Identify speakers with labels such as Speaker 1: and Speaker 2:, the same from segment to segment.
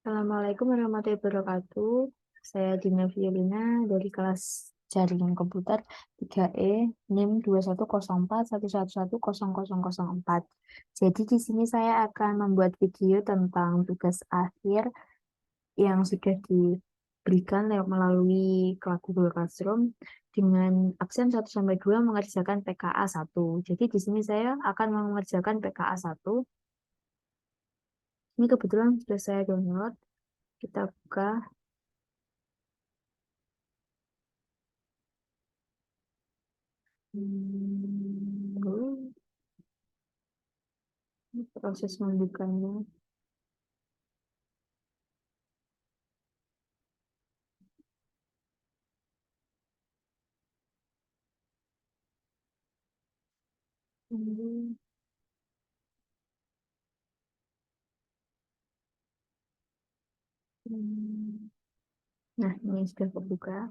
Speaker 1: Assalamualaikum warahmatullahi wabarakatuh. Saya Dina Violina dari kelas Jaringan Komputer 3E NIM 210411100004. Jadi di sini saya akan membuat video tentang tugas akhir yang sudah diberikan melalui Google Classroom dengan absen 1 sampai 2 mengerjakan PKA 1. Jadi di sini saya akan mengerjakan PKA 1. Ini kebetulan sudah saya download. Kita buka. Proses membukanya. Nah, ini sudah terbuka.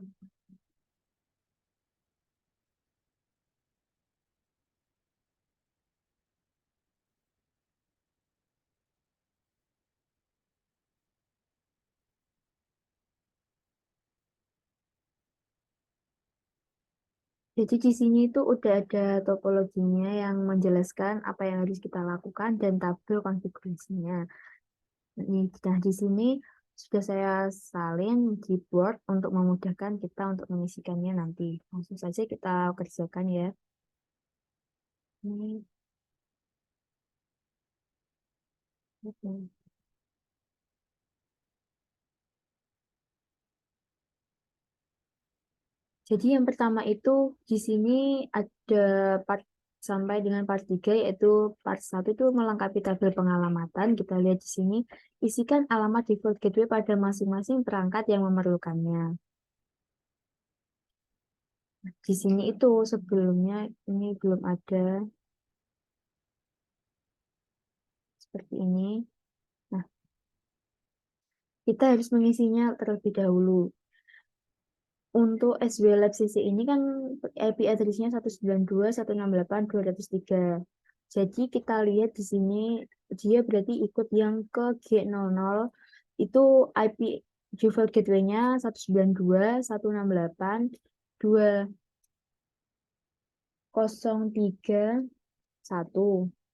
Speaker 1: Jadi di sini itu udah ada topologinya yang menjelaskan apa yang harus kita lakukan dan tabel konfigurasinya. Nah, di sini sudah saya salin di Word untuk memudahkan kita untuk mengisikannya nanti. Langsung saja kita kerjakan ya. Ini. Jadi yang pertama itu di sini ada part sampai dengan part 3 yaitu part 1 itu melengkapi tabel pengalamatan. Kita lihat di sini isikan alamat default gateway pada masing-masing perangkat yang memerlukannya. Di sini itu sebelumnya ini belum ada seperti ini. Nah, kita harus mengisinya terlebih dahulu. Untuk SW Lab CC ini kan IP address-nya 192.168.203. Jadi kita lihat di sini dia berarti ikut yang ke G00 itu IP default gateway-nya 192.168.203.1.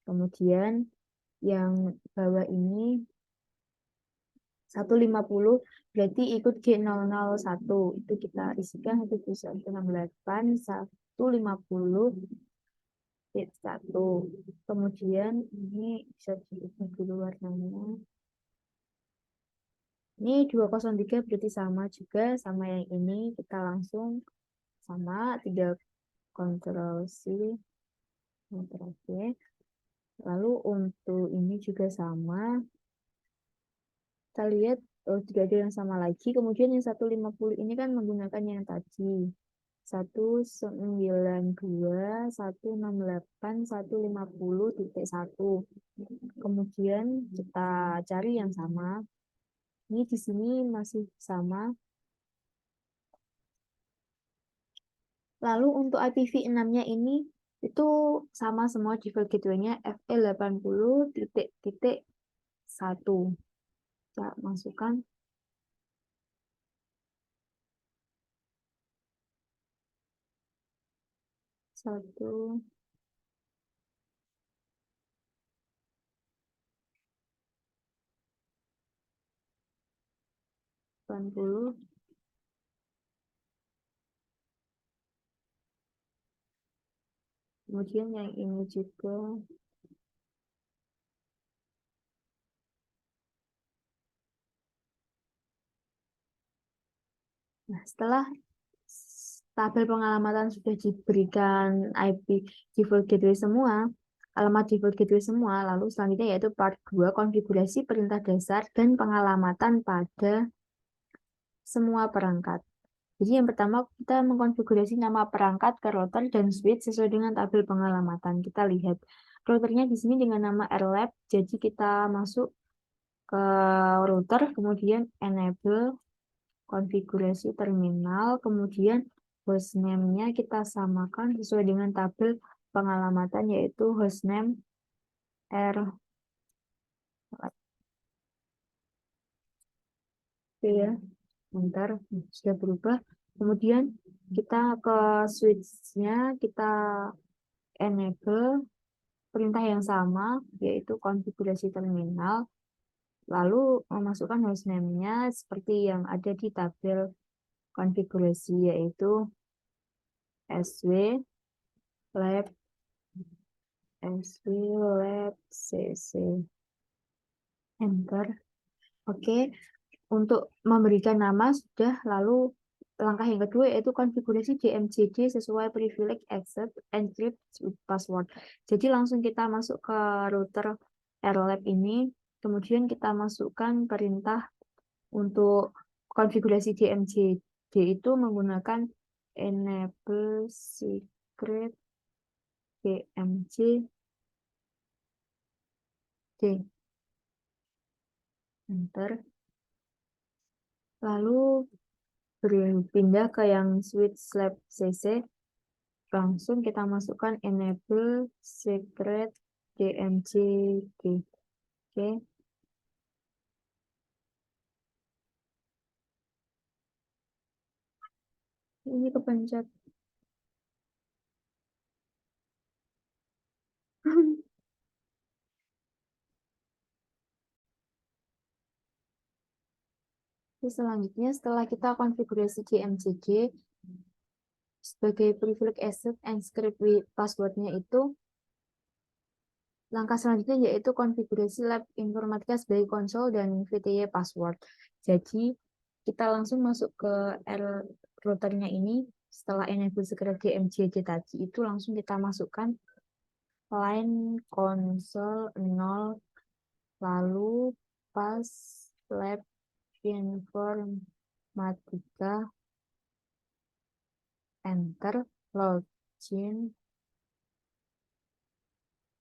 Speaker 1: Kemudian yang bawah ini 150 berarti ikut G001 itu kita isikan 168.150.1. Kemudian ini bisa diubah dulu warnanya. Ini 203 berarti sama juga sama yang ini, kita langsung sama, tinggal Ctrl C, Ctrl V. Lalu untuk ini juga sama, kita lihat tidak ada yang sama lagi. Kemudian yang 150 ini kan menggunakan yang tadi 192.168.150.1. Kemudian kita cari yang sama. Ini di sini masih sama. Lalu untuk IPv6-nya ini itu sama semua default gateway-nya FE80.1. Kita masukkan 1. Kemudian yang ini juga. Nah, setelah tabel pengalamatan sudah diberikan IP default gateway semua, alamat default gateway semua, lalu selanjutnya yaitu part 2, konfigurasi perintah dasar dan pengalamatan pada semua perangkat. Jadi yang pertama kita mengkonfigurasi nama perangkat ke router dan switch sesuai dengan tabel pengalamatan. Kita lihat routernya di sini dengan nama Airlab. Jadi kita masuk ke router, kemudian enable konfigurasi terminal, kemudian hostname-nya kita samakan sesuai dengan tabel pengalamatan yaitu hostname Airlab. Oke ya, bentar, sudah berubah. Kemudian kita ke switch-nya, kita enable perintah yang sama, yaitu konfigurasi terminal, lalu memasukkan hostname-nya seperti yang ada di tabel konfigurasi, yaitu sw lab cc. Enter. Oke, untuk memberikan nama sudah, lalu langkah yang kedua yaitu konfigurasi DMJD sesuai privilege accept encrypt with password. Jadi langsung kita masuk ke router RLab ini, kemudian kita masukkan perintah untuk konfigurasi DMJD itu menggunakan enable secret DMJD. Enter. Lalu berpindah ke yang switch lab cc, langsung kita masukkan enable secret dmjg. Oke. Ini kepencet. Selanjutnya setelah kita konfigurasi DMJG sebagai privilege access and script with passwordnya itu, langkah selanjutnya yaitu konfigurasi lab informatika sebagai konsol dan VTY password. Jadi kita langsung masuk ke routernya ini. Setelah enable secret DMJG tadi itu langsung kita masukkan line console 0, lalu pas lab informatika, enter, login,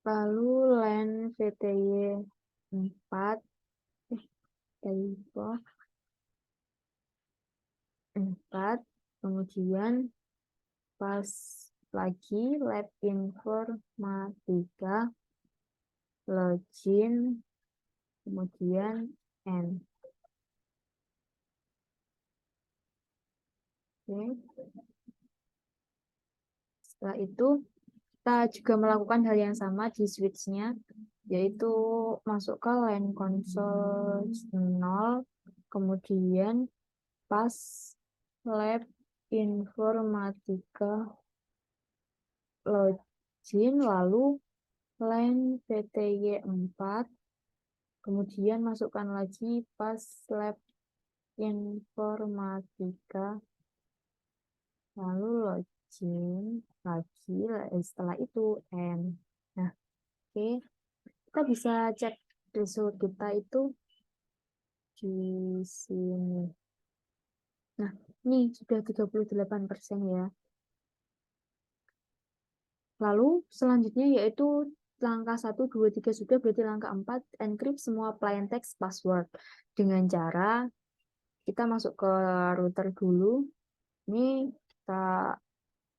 Speaker 1: lalu len VTY 4, typo 4, kemudian pas lagi lab informatika, login, kemudian end. Oke. Setelah itu kita juga melakukan hal yang sama di switch-nya, yaitu masuk ke line console 0, kemudian pas lab informatika, login, lalu line VTY 4, kemudian masukkan lagi pas lab informatika, lalu login lagi, setelah itu end. Nah, oke, kita bisa cek result kita itu di sini. Nah, ini sudah 38% ya. Lalu selanjutnya yaitu langkah 1, 2, 3 sudah, berarti langkah 4 encrypt semua plain text password dengan cara kita masuk ke router dulu. Ini kita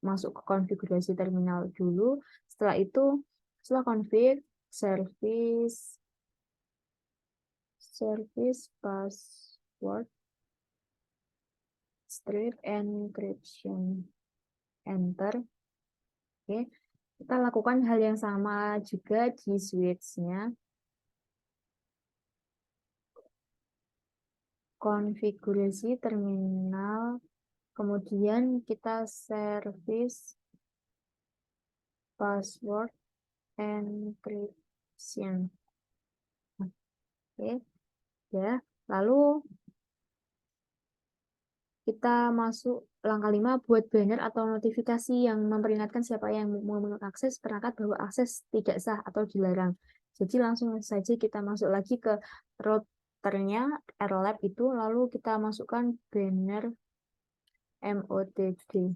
Speaker 1: masuk ke konfigurasi terminal dulu. Setelah itu, setelah config service password strip encryption, enter. Oke, kita lakukan hal yang sama juga di switch-nya. Konfigurasi terminal, kemudian kita service password encryption. Oke, ya. Lalu kita masuk langkah 5, buat banner atau notifikasi yang memperingatkan siapa yang mau mengakses perangkat bahwa akses tidak sah atau dilarang. Jadi langsung saja kita masuk lagi ke routernya RLab itu, lalu kita masukkan banner MOTD.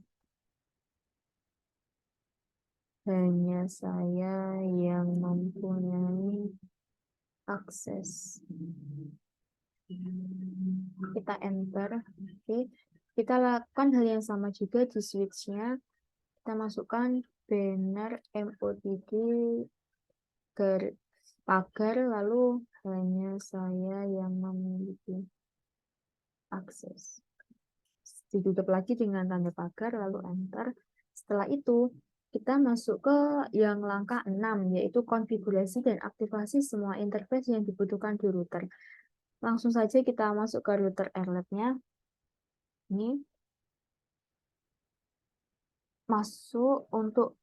Speaker 1: Hanya saya yang mempunyai akses. Kita enter. Oke. Kita lakukan hal yang sama juga di switch-nya. Kita masukkan banner MOTD ke pagar, lalu hanya saya yang memiliki. akses. Ditutup lagi dengan tanda pagar, lalu enter. Setelah itu, kita masuk ke yang langkah 6, yaitu konfigurasi dan aktivasi semua interface yang dibutuhkan di router. Langsung saja kita masuk ke router airlab-nya. Ini masuk untuk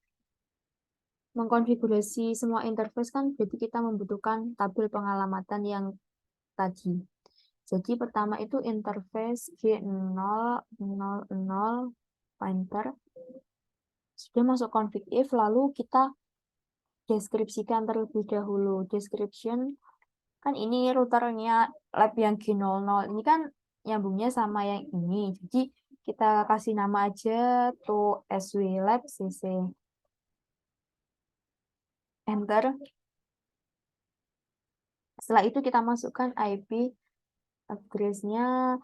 Speaker 1: mengkonfigurasi semua interface kan, jadi kita membutuhkan tabel pengalamatan yang tadi. Jadi pertama itu interface G000 pointer. Sudah masuk config if, lalu kita deskripsikan terlebih dahulu. Description, kan ini routernya lab yang G00, ini kan nyambungnya sama yang ini. Jadi kita kasih nama aja to swlab cc. Enter. Setelah itu kita masukkan IP address-nya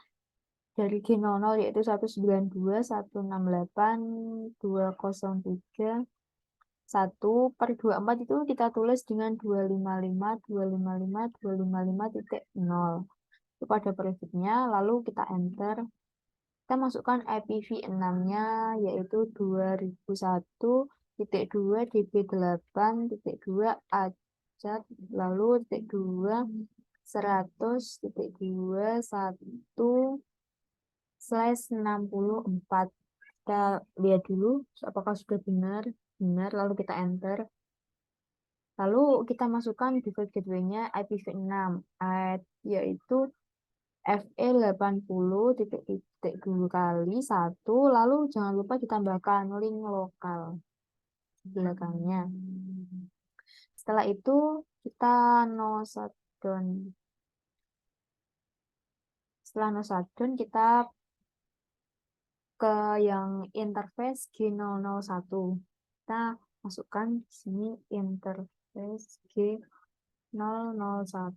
Speaker 1: dari G00 yaitu 192.168.203.1/24 itu kita tulis dengan 255.255.255.0 itu pada prefix-nya, lalu kita enter. Kita masukkan IPv6-nya yaitu 2001.2 achat, lalu .2 100.2.1/64. Kita lihat dulu apakah sudah benar, lalu kita enter. Lalu kita masukkan default gateway-nya IPv6 yaitu FE80.2 kali 1, lalu jangan lupa ditambahkan link lokal di belakangnya. Setelah itu kita no shutdown. Setelah no shutdown kita ke yang interface G001. Kita masukkan di sini interface G001.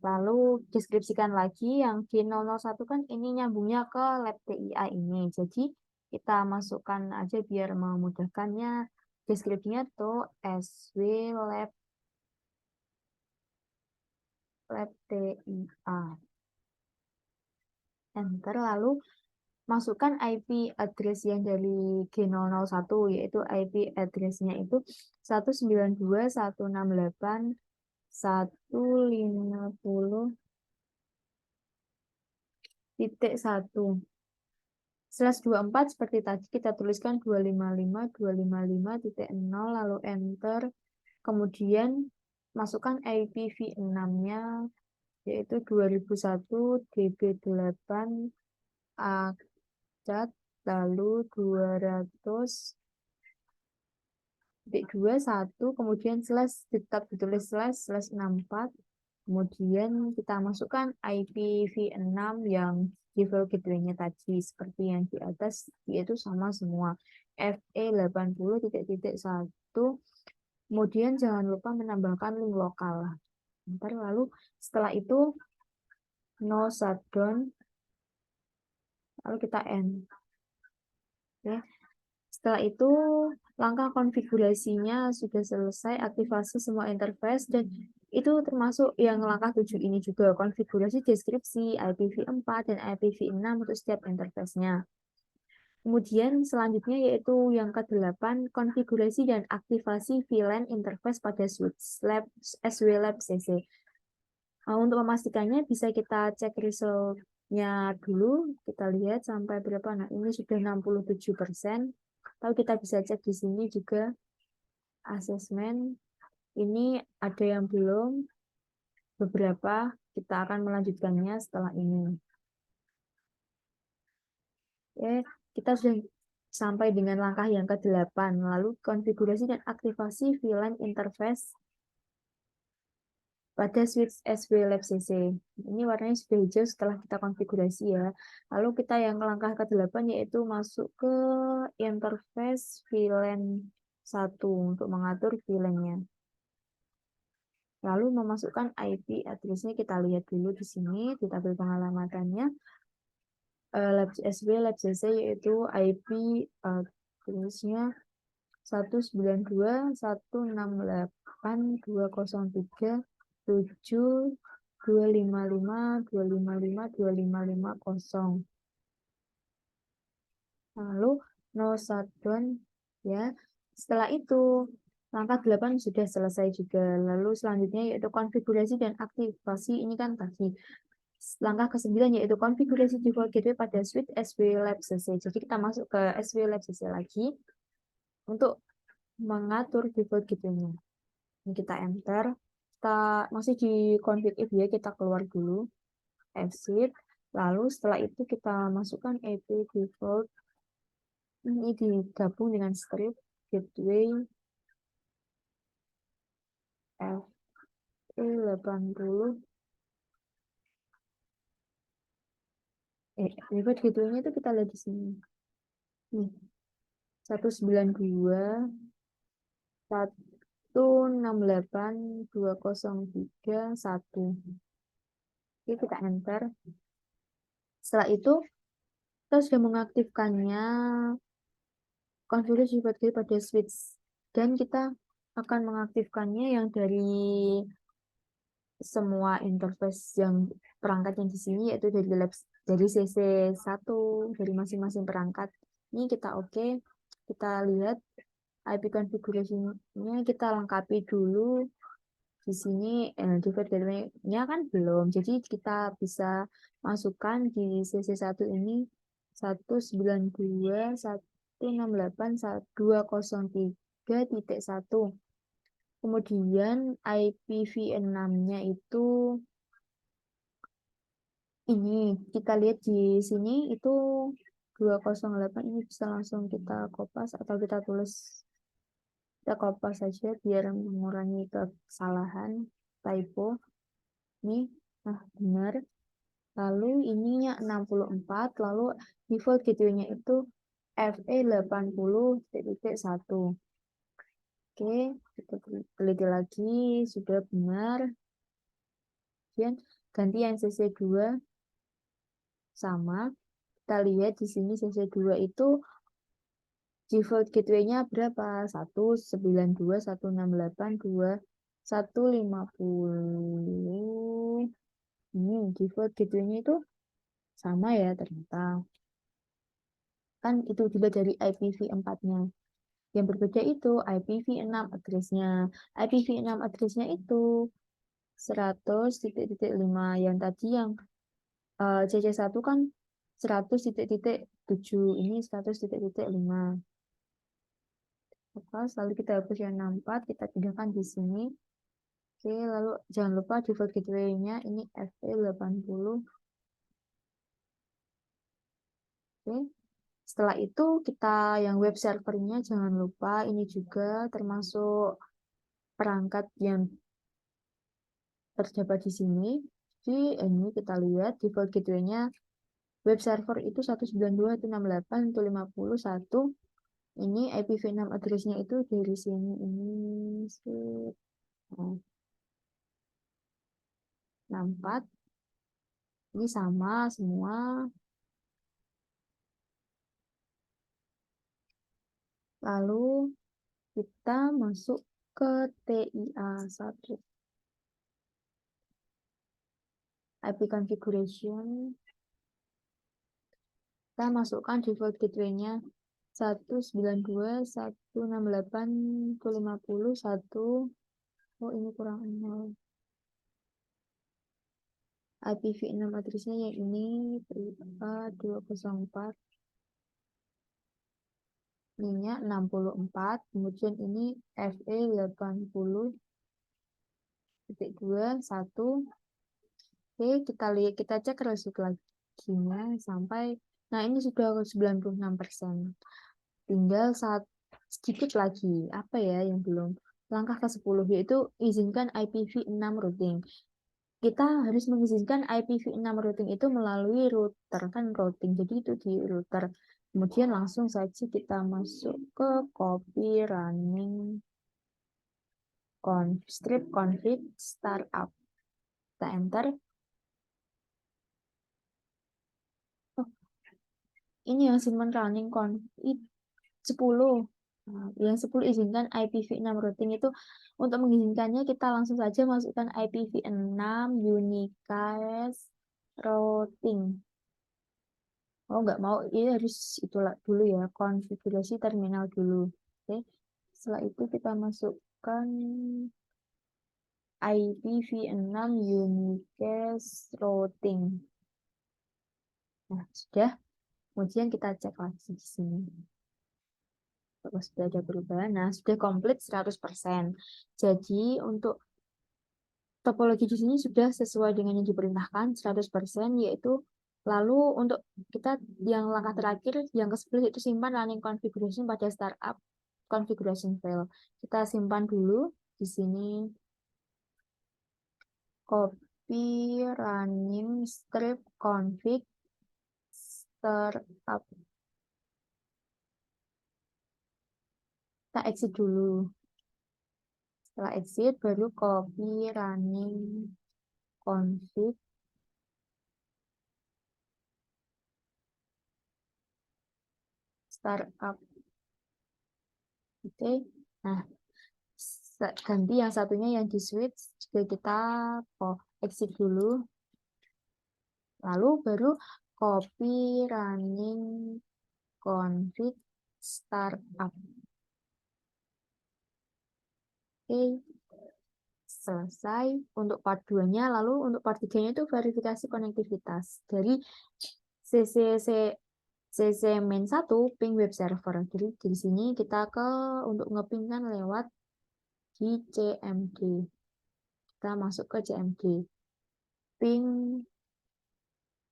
Speaker 1: Lalu deskripsikan lagi yang G001 kan ini nyambungnya ke lab TIA ini. Jadi kita masukkan aja biar memudahkannya. Deskripsinya tuh swlab TIA. Enter, lalu masukkan IP address yang dari G001 yaitu IP address-nya itu 192.168.1/24 seperti tadi kita tuliskan 255.255.0 lalu enter. Kemudian masukkan IPv6-nya yaitu 2001 db8 achat, lalu 200.2.1, kemudian slash, tetap ditulis //64. Kemudian kita masukkan IPv6 yang default gateway-nya tadi seperti yang di atas, yaitu sama semua FE80.1. Kemudian jangan lupa menambahkan link lokal. Lalu setelah itu no shutdown, lalu kita end. Oke. Setelah itu langkah konfigurasinya sudah selesai, aktivasi semua interface, dan itu termasuk yang langkah 7 ini juga, konfigurasi deskripsi IPv4 dan IPv6 untuk setiap interface-nya. Kemudian selanjutnya yaitu yang ke-8, konfigurasi dan aktivasi VLAN interface pada switch swlab cc. Untuk memastikannya bisa kita cek result-nya dulu, kita lihat sampai berapa. Nah, ini sudah 67%. Lalu kita bisa cek di sini juga asesmen. Ini ada yang belum, beberapa kita akan melanjutkannya setelah ini. Oke, kita sudah sampai dengan langkah yang ke-8, lalu konfigurasi dan aktivasi VLAN interface pada switch swlab cc. Ini warnanya sudah hijau setelah kita konfigurasi ya. Lalu kita yang langkah ke-8 yaitu masuk ke interface VLAN 1 untuk mengatur VLAN-nya. Lalu memasukkan IP address-nya kita lihat dulu di sini di tabel pengalamannya. swlab cc yaitu IP address-nya 192.168.203.7 255.255.255.0. Lalu no shutdown ya. Setelah itu langkah 8 sudah selesai juga. Lalu selanjutnya yaitu konfigurasi dan aktivasi. Ini kan tadi. Langkah ke-9 yaitu konfigurasi default gateway pada switch SW Lab CC. Jadi kita masuk ke SW Lab CC lagi untuk mengatur default gateway-nya. Ini kita enter. Kita masih di config if ya, kita keluar dulu. Exit. Lalu setelah itu kita masukkan ip default. Ini digabung dengan script gateway FE80. Default gateway-nya itu kita lihat di sini. Nih, 192.168.203.1. Oke, kita enter. Setelah itu, kita sudah mengaktifkannya konfigurasi default gateway pada switch. Dan kita akan mengaktifkannya yang dari semua interface yang perangkat yang di sini, yaitu dari CC1 dari masing-masing perangkat. Ini kita oke. Kita lihat IP konfigurasinya, kita lengkapi dulu. Di sini default gateway-nya kan belum, jadi kita bisa masukkan di CC1 ini 192.168.203.1. Kemudian IPv6-nya itu ini kita lihat di sini itu 208. Ini bisa langsung kita kopas atau kita tulis, kita kopas saja biar mengurangi kesalahan typo. Nih, nah benar. Lalu ininya 64, lalu default gateway-nya itu FE80.1. Oke, kita teliti lagi, sudah benar. Kemudian ganti yang CC2 sama. Kita lihat di sini CC2 itu default gateway-nya berapa? 192.168.2.150. Ini default gateway-nya itu sama ya ternyata. Kan itu juga dari IPv4-nya. Yang berbeda itu IPv6 address-nya. IPv6 address-nya itu 100.5. Yang tadi yang CC1 kan 100.7. Ini 100.5. Lalu kita hapus yang 64, kita pindahkan di sini. Oke, lalu jangan lupa default gateway-nya ini FE80. Oke. Setelah itu kita yang web servernya jangan lupa, ini juga termasuk perangkat yang terdapat di sini. Jadi ini kita lihat default gateway-nya web server itu 192.168.151. Ini IPv6 address-nya itu dari sini ini 64. Ini sama semua. Lalu kita masuk ke TIA1. IP configuration. Kita masukkan default gateway-nya 192.168.251. Oh, ini kurang 0. IPv6 address-nya yang ini 204. Ininya 64. Kemudian ini FE80.2.1. Oke, kita cek result lagi-nya sampai, nah ini sudah 96%. Tinggal sedikit lagi, apa ya yang belum? Langkah ke-10 yaitu izinkan IPv6 routing. Kita harus mengizinkan IPv6 routing itu melalui router, kan routing, jadi itu di router. Kemudian langsung saja kita masuk ke copy running strip config startup. Kita enter. Oh, ini yang simpan running config 10. Yang 10 izinkan IPv6 routing itu untuk mengizinkannya kita langsung saja masukkan IPv6 unicast routing. Oh, nggak mau, ini harus itulah dulu ya, konfigurasi terminal dulu. Oke, setelah itu kita masukkan IPv6 unicast routing. Nah, sudah. Kemudian kita cek lagi di sini. Kalau sudah ada perubahan, nah sudah komplit 100%. Jadi untuk topologi di sini sudah sesuai dengan yang diperintahkan 100%, yaitu lalu untuk kita yang langkah terakhir yang ke-10 itu simpan running configuration pada startup configuration file. Kita simpan dulu di sini, copy running strip config startup. Kita exit dulu. Setelah exit baru copy running config startup. Oke. Nah, ganti yang satunya yang di switch juga kita exit dulu. Lalu baru copy running config startup. Oke. Selesai untuk part 2-nya. Lalu untuk part 3-nya itu verifikasi konektivitas dari CC main 1 ping web server. Jadi di sini kita untuk ngeping kan lewat di CMD. Kita masuk ke CMD. Ping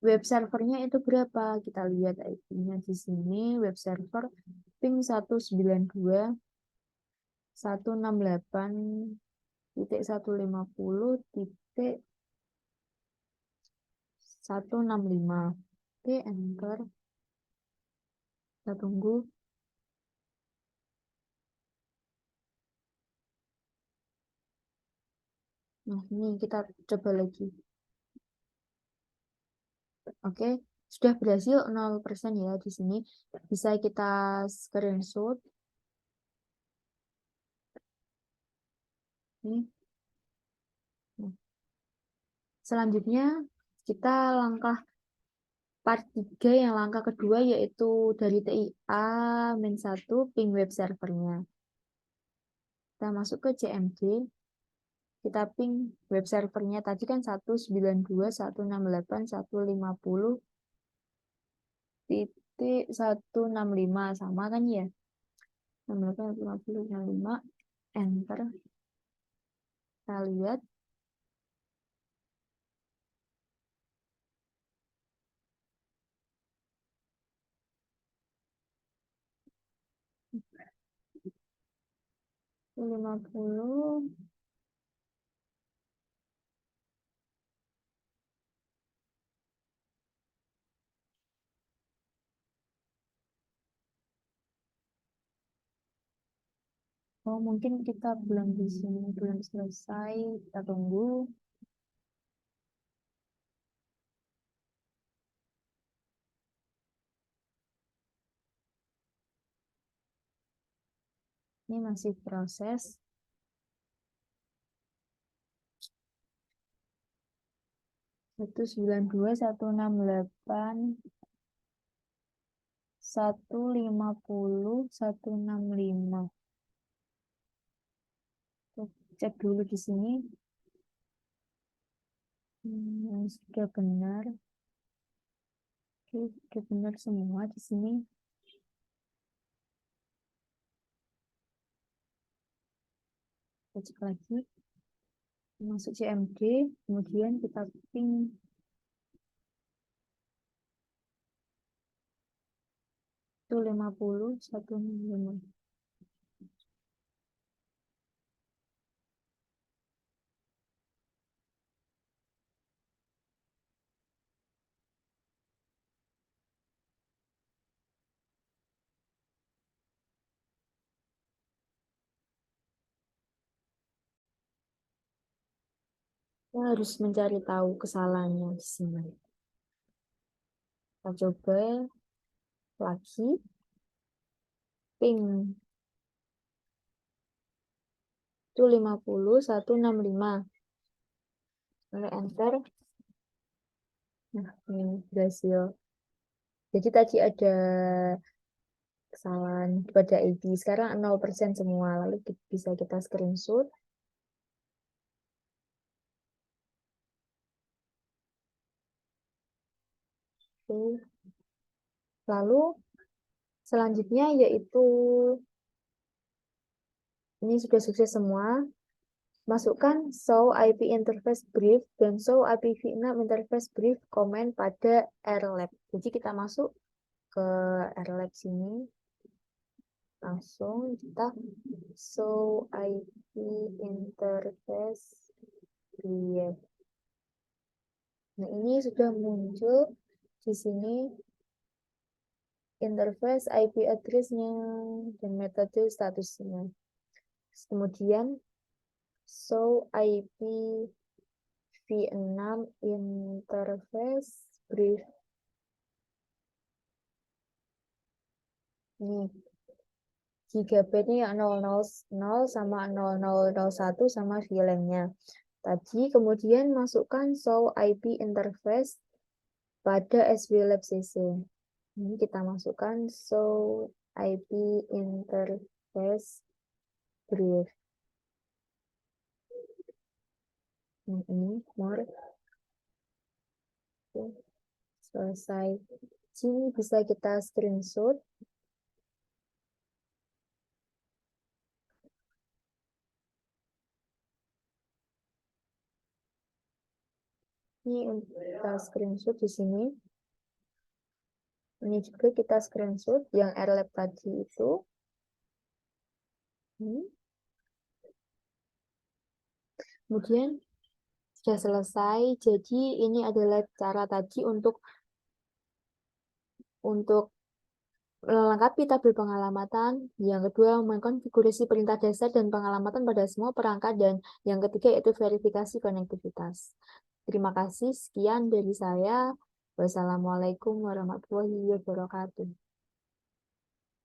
Speaker 1: web servernya itu berapa? Kita lihat IP-nya di sini. Web server ping 192.168.150.165. Oke, enter. Kita tunggu. Nah, ini kita coba lagi. Oke, sudah berhasil 0% ya di sini. Bisa kita screenshot. Ini. Nah, selanjutnya kita langkah part 3 yang langkah kedua yaitu dari TIA min 1 ping web servernya. Kita masuk ke CMD. Kita ping web servernya tadi kan 192.168.150.165 sama kan ya? 168.150.165 enter. Kita lihat lima puluh. Oh, mungkin kita belum di sini, belum selesai. Kita tunggu. Ini masih proses. 192.168.150.165. Cek dulu di sini. Sudah benar. Oke, sudah benar semua di sini. Kita cek lagi. Masuk CMD, kemudian kita ping itu 50.165. Kita harus mencari tahu kesalahannya di sini. Kita coba lagi ping itu 50.165. Lalu enter. Nah, ini berhasil. Jadi tadi ada kesalahan pada ID. Sekarang 0% semua. Lalu bisa kita screenshot. Oke. Lalu selanjutnya yaitu ini sudah sukses semua. Masukkan show IP interface brief dan show IPv6 interface brief comment pada Erlab. Jadi kita masuk ke Erlab sini. Langsung kita show IP interface brief. Nah, ini sudah muncul di sini interface IP address-nya dan metode statusnya. Kemudian show IP v6 interface brief. Nih, gigabyte-nya yang 000 sama 0001 sama VLAN-nya. Tadi kemudian masukkan show IP interface pada SWLab CC. Ini kita masukkan show IP interface brief. Ini more. Oke, selesai. Sini bisa kita screenshot. Ini kita screenshot di sini. Ini juga kita screenshot yang Erlab tadi itu. Kemudian sudah selesai. Jadi ini adalah cara tadi untuk melengkapi tabel pengalamatan. Yang kedua, mengkonfigurasi perintah dasar dan pengalamatan pada semua perangkat. Dan yang ketiga yaitu verifikasi konektivitas. Terima kasih. Sekian dari saya. Wassalamualaikum warahmatullahi wabarakatuh.